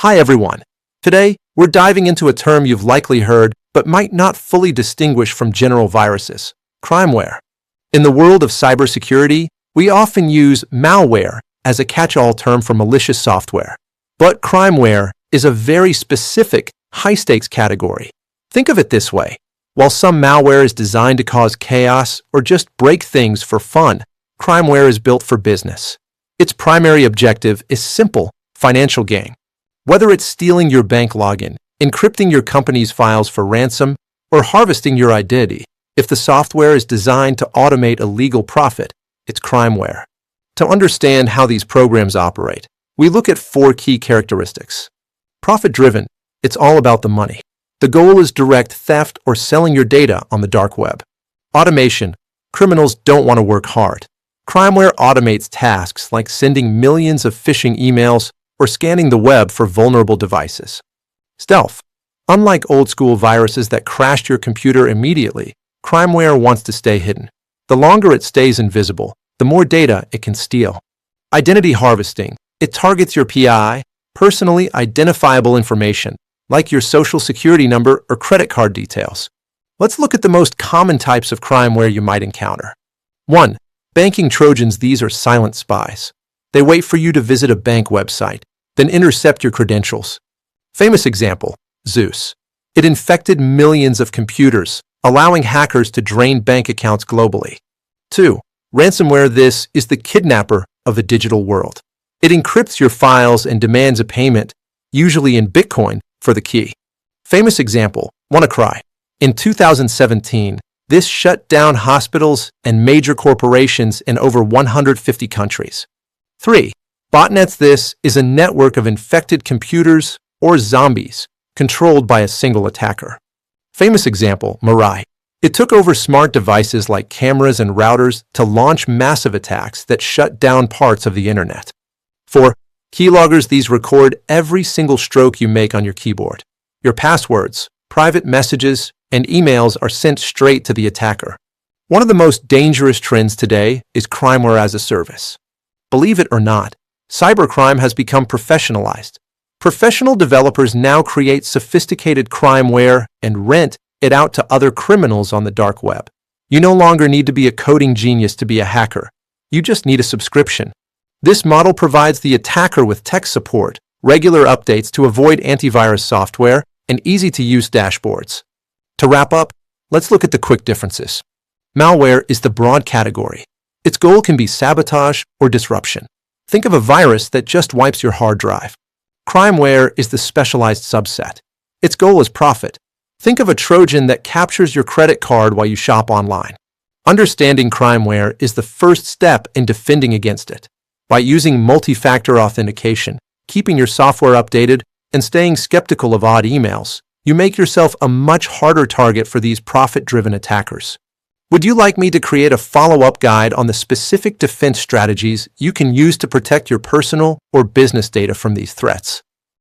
Hi everyone. Today, we're diving into a term you've likely heard but might not fully distinguish from general viruses: crimeware. In the world of cybersecurity, we often use malware as a catch-all term for malicious software. But crimeware is a very specific, high-stakes category. Think of it this way. While some malware is designed to cause chaos or just break things for fun, crimeware is built for business. Its primary objective is simple: financial gain. Whether it's stealing your bank login, encrypting your company's files for ransom, or harvesting your identity, if the software is designed to automate a legal profit, it's crimeware. To understand how these programs operate, we look at 4 key characteristics. Profit-driven, it's all about the money. The goal is direct theft or selling your data on the dark web. Automation, criminals don't want to work hard. Crimeware automates tasks like sending millions of phishing emails or scanning the web for vulnerable devices. Stealth. Unlike old-school viruses that crashed your computer immediately, crimeware wants to stay hidden. The longer it stays invisible, the more data it can steal. Identity harvesting. It targets your PI, personally identifiable information, like your social security number or credit card details. Let's look at the most common types of crimeware you might encounter. 1. Banking trojans. These are silent spies. They wait for you to visit a bank website, then intercept your credentials. Famous example, Zeus. It infected millions of computers, allowing hackers to drain bank accounts globally. 2. Ransomware. This is the kidnapper of the digital world. It encrypts your files and demands a payment, usually in Bitcoin, for the key. Famous example, WannaCry. In 2017, this shut down hospitals and major corporations in over 150 countries. 3. Botnets. This is a network of infected computers or zombies controlled by a single attacker. Famous example, Mirai. It took over smart devices like cameras and routers to launch massive attacks that shut down parts of the internet. 4. Keyloggers. These record every single stroke you make on your keyboard. Your passwords, private messages, and emails are sent straight to the attacker. One of the most dangerous trends today is Crimeware-as-a-Service. Believe it or not, cybercrime has become professionalized. Professional developers now create sophisticated crimeware and rent it out to other criminals on the dark web. You no longer need to be a coding genius to be a hacker. You just need a subscription. This model provides the attacker with tech support, regular updates to avoid antivirus software, and easy-to-use dashboards. To wrap up, let's look at the quick differences. Malware is the broad category. Its goal can be sabotage or disruption. Think of a virus that just wipes your hard drive. Crimeware is the specialized subset. Its goal is profit. Think of a trojan that captures your credit card while you shop online. Understanding crimeware is the first step in defending against it. By using multi-factor authentication, keeping your software updated, and staying skeptical of odd emails, you make yourself a much harder target for these profit-driven attackers. Would you like me to create a follow-up guide on the specific defense strategies you can use to protect your personal or business data from these threats?